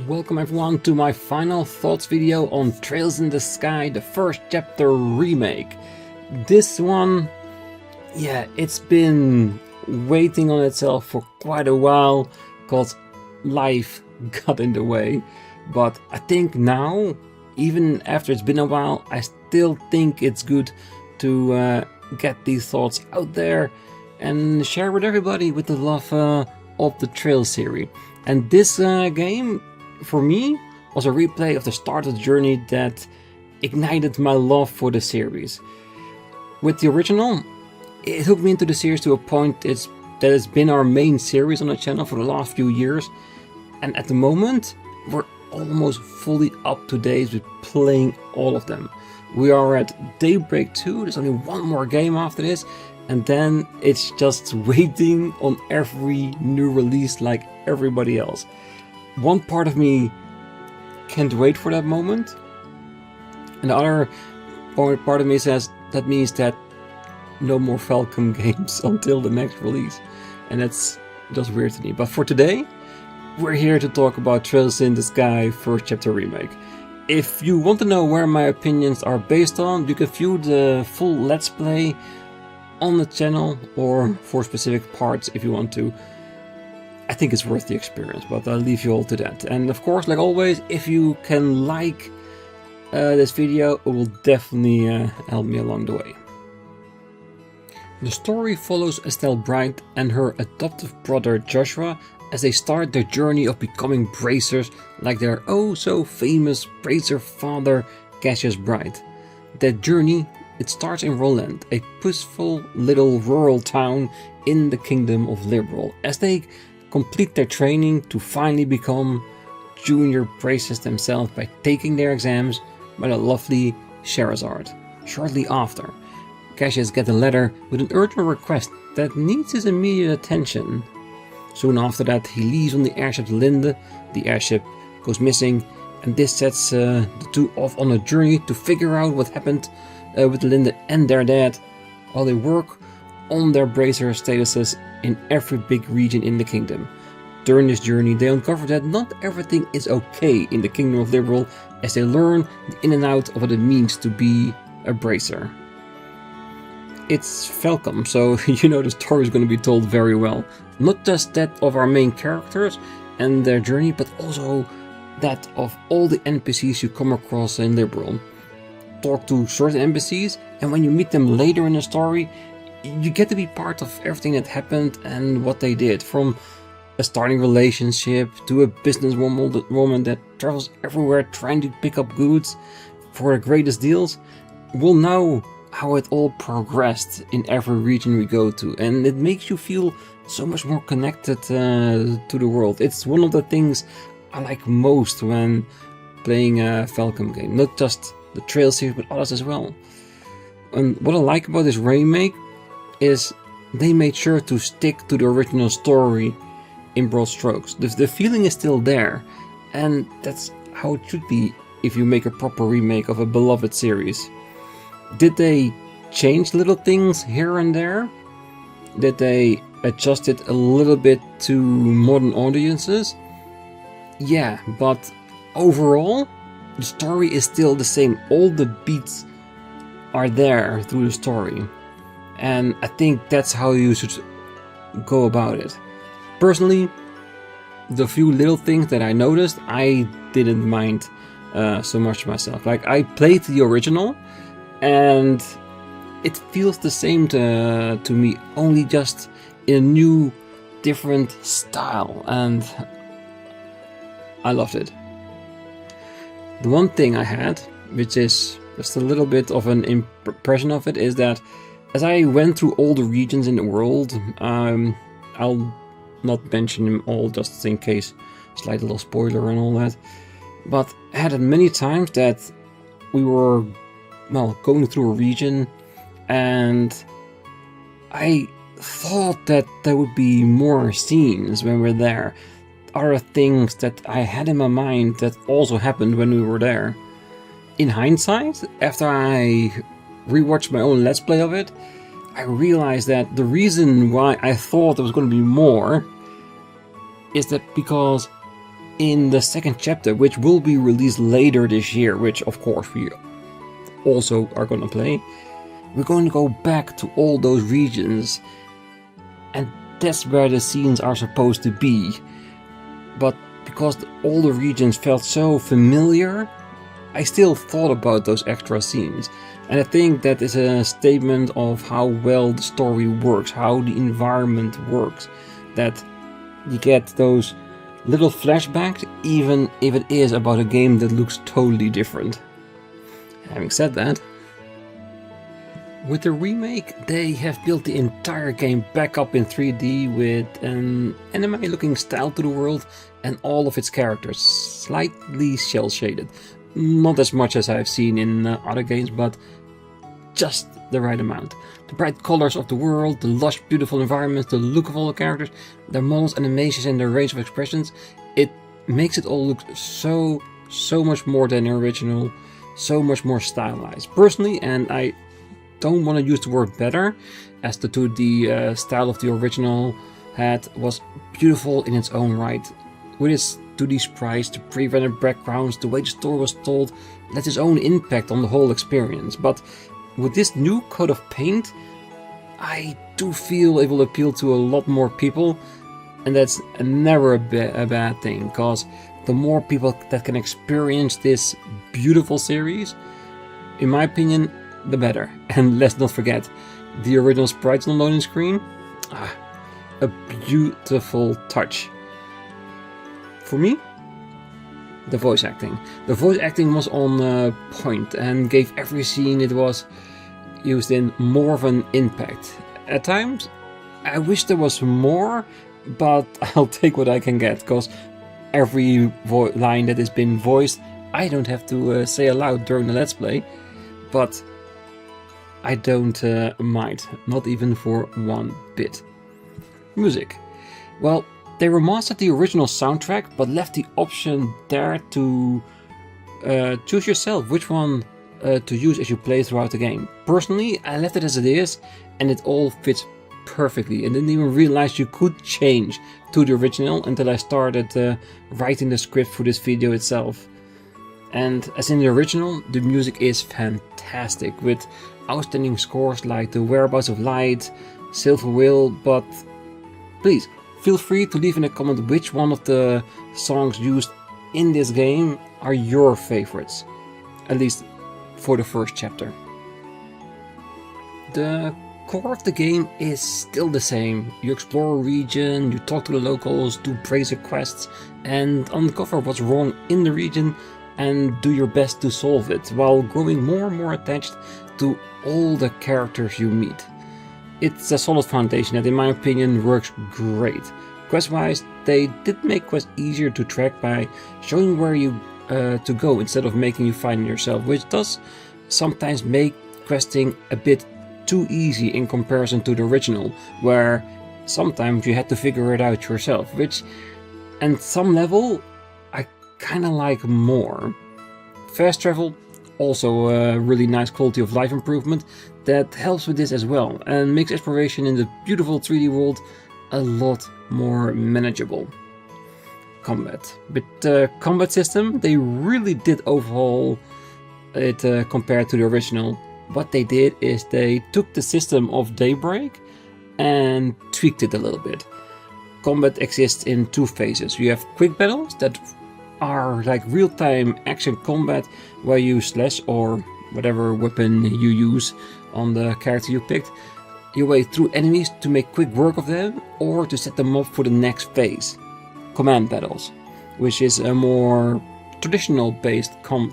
Welcome everyone to my final thoughts video on Trails in the Sky, the first chapter remake. This one, yeah, it's been waiting on itself for quite a while because life got in the way. But I think now, even after it's been a while, I still think it's good to get these thoughts out there and share with everybody with the love of the Trails series. And this game, for me, was a replay of the start of the journey that ignited my love for the series. With the original, it hooked me into the series to a point that it's been our main series on the channel for the last few years. And at the moment, we're almost fully up to date with playing all of them. We are at Daybreak 2, there's only one more game after this, and then it's just waiting on every new release like everybody else. One part of me can't wait for that moment, and the other part of me says that means that no more Falcom games until the next release, and that's just weird to me. But for today, we're here to talk about Trails in the Sky first chapter remake. If you want to know where my opinions are based on, you can view the full Let's Play on the channel, or for specific parts if you want to. I think it's worth the experience, but I'll leave you all to that. And of course, like always, if you can like this video, it will definitely help me along the way. The story follows Estelle Bright and her adoptive brother Joshua as they start their journey of becoming bracers like their oh so famous bracer father Cassius Bright. That journey, it starts in Roland, a peaceful little rural town in the kingdom of Liberal, as they complete their training to finally become junior bracers themselves by taking their exams by the lovely Sherazard. Shortly after, Cassius gets a letter with an urgent request that needs his immediate attention. Soon after that, he leaves on the airship Linde. The airship goes missing, and this sets the two off on a journey to figure out what happened with Linde and their dad, while they work on their bracer statuses in every big region in the kingdom. During this journey, they uncover that not everything is okay in the kingdom of Liberal, as they learn the in and out of what it means to be a bracer. It's Falcom, so you know the story is going to be told very well. Not just that of our main characters and their journey, but also that of all the NPCs you come across in Liberal. Talk to certain NPCs, and when you meet them later in the story, you get to be part of everything that happened and what they did, from a starting relationship to a businesswoman that travels everywhere trying to pick up goods for the greatest deals. We'll know how it all progressed in every region we go to, and it makes you feel so much more connected to the world. It's one of the things I like most when playing a Falcom game, not just the Trail series but others as well. And what I like about this remake is they made sure to stick to the original story in broad strokes. The feeling is still there, and that's how it should be if you make a proper remake of a beloved series. Did they change little things here and there? Did they adjust it a little bit to modern audiences? Yeah, but overall, the story is still the same. All the beats are there through the story. And I think that's how you should go about it. Personally, the few little things that I noticed, I didn't mind so much myself. Like, I played the original, and it feels the same to me, only just in a new, different style, and I loved it. The one thing I had, which is just a little bit of an impression of it, is that as I went through all the regions in the world, I'll not mention them all just in case, slight little spoiler and all that, but I had it many times that we were, well, going through a region, and I thought that there would be more scenes when we're there. Other things that I had in my mind that also happened when we were there. In hindsight, after I rewatched my own Let's Play of it, I realized that the reason why I thought there was going to be more is that because in the second chapter, which will be released later this year, which of course we also are gonna play, we're going to go back to all those regions, and that's where the scenes are supposed to be. But because all the regions felt so familiar, I still thought about those extra scenes. And I think that is a statement of how well the story works, how the environment works, that you get those little flashbacks even if it is about a game that looks totally different. Having said that, with the remake they have built the entire game back up in 3D with an anime looking style to the world and all of its characters slightly shell shaded. Not as much as I've seen in other games, but just the right amount. The bright colors of the world, the lush beautiful environments, the look of all the characters, their models, animations and their range of expressions, it makes it all look so much more than the original, so much more stylized. Personally, and I don't want to use the word better, as the 2D style of the original was beautiful in its own right. With its 2D sprites, the pre-rendered backgrounds, the way the story was told, left its own impact on the whole experience. But with this new coat of paint, I do feel it will appeal to a lot more people, and that's never a bad thing, because the more people that can experience this beautiful series, in my opinion, the better. And let's not forget, the original sprites on the loading screen, a beautiful touch. For me, the voice acting. The voice acting was on point and gave every scene it was used in more of an impact. At times, I wish there was more, but I'll take what I can get, because every line that has been voiced, I don't have to say aloud during the Let's Play, but I don't mind, not even for one bit. Music. Well, they remastered the original soundtrack, but left the option there to choose yourself which one to use as you play throughout the game. Personally, I left it as it is, and it all fits perfectly, and didn't even realize you could change to the original until I started writing the script for this video itself. And as in the original, the music is fantastic, with outstanding scores like The Whereabouts of Light, Silver Whale, but please, feel free to leave in a comment which one of the songs used in this game are your favorites, at least for the first chapter. The core of the game is still the same. You explore a region, you talk to the locals, do brazier quests, and uncover what's wrong in the region and do your best to solve it, while growing more and more attached to all the characters you meet. It's a solid foundation that in my opinion works great. Quest-wise, they did make quests easier to track by showing where you to go instead of making you find it yourself, which does sometimes make questing a bit too easy in comparison to the original, where sometimes you had to figure it out yourself, which at some level I kinda like more. Fast travel, also a really nice quality of life improvement that helps with this as well, and makes exploration in the beautiful 3D world a lot more manageable. Combat. With the combat system, they really did overhaul it compared to the original. What they did is they took the system of Daybreak and tweaked it a little bit. Combat exists in two phases. You have quick battles that are like real-time action combat, where you slash or whatever weapon you use on the character you picked your way through enemies to make quick work of them, or to set them up for the next phase. Command battles, which is a more traditional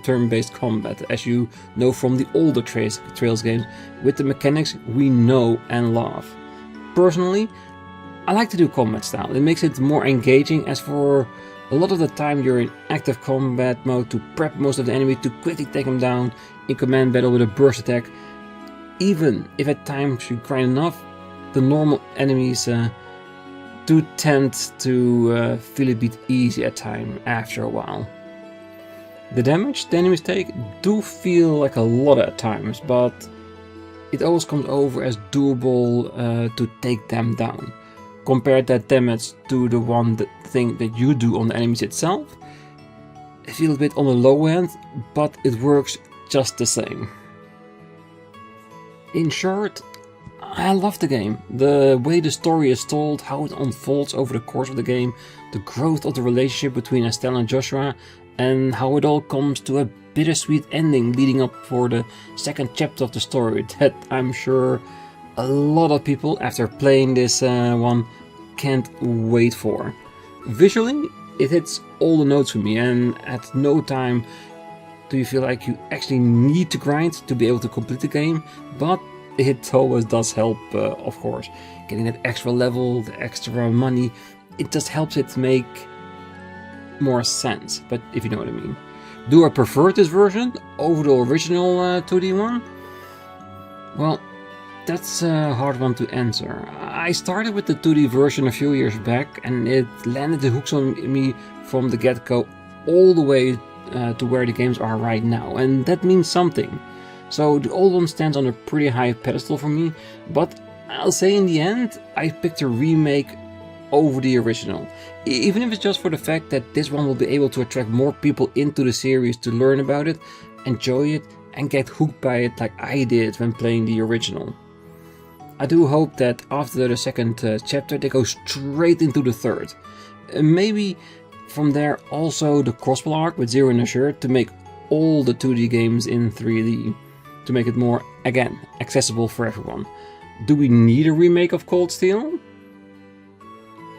turn-based combat, as you know from the older Trails games, with the mechanics we know and love. Personally, I like to do combat style. It makes it more engaging, as for a lot of the time you're in active combat mode to prep most of the enemy to quickly take them down in command battle with a burst attack. Even if at times you grind enough, the normal enemies do tend to feel a bit easy at times after a while. The damage the enemies take do feel like a lot at times, but it always comes over as doable to take them down. compare that damage to the thing that you do on the enemies itself, it feels a bit on the low end, but it works just the same. In short, I love the game. The way the story is told, how it unfolds over the course of the game, the growth of the relationship between Estelle and Joshua, and how it all comes to a bittersweet ending leading up for the second chapter of the story that I'm sure a lot of people after playing this one can't wait for. Visually, it hits all the notes for me, and at no time do you feel like you actually need to grind to be able to complete the game, but it always does help, of course. Getting that extra level, the extra money, it just helps it make more sense, but if you know what I mean. Do I prefer this version over the original 2D one? Well, that's a hard one to answer. I started with the 2D version a few years back, and it landed the hooks on me from the get-go all the way to where the games are right now, and that means something. So the old one stands on a pretty high pedestal for me, but I'll say in the end I picked a remake over the original. Even if it's just for the fact that this one will be able to attract more people into the series to learn about it, enjoy it, and get hooked by it like I did when playing the original. I do hope that after the second chapter they go straight into the third. Maybe from there also the crossbow arc with Zero and Azure to make all the 2D games in 3D. To make it more, again, accessible for everyone. Do we need a remake of Cold Steel?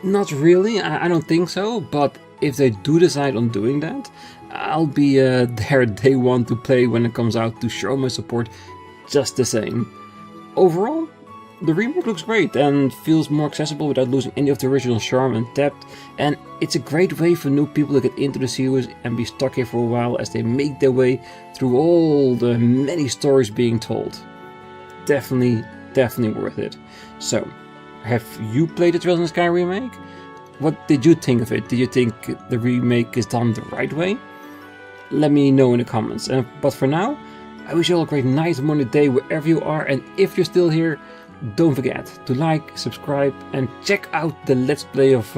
Not really, I don't think so, but if they do decide on doing that, I'll be there day one to play when it comes out to show my support just the same. Overall, the remake looks great and feels more accessible without losing any of the original charm and depth, and it's a great way for new people to get into the series and be stuck here for a while as they make their way through all the many stories being told. Definitely worth it. So, have you played the Trails in the Sky remake? What did you think of it? Did you think the remake is done the right way? Let me know in the comments. But for now, I wish you all a great night, morning, day, wherever you are, and if you're still here, don't forget to like, subscribe, and check out the Let's Play of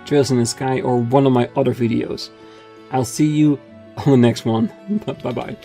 Trails in the Sky or one of my other videos. I'll see you on the next one. Bye bye.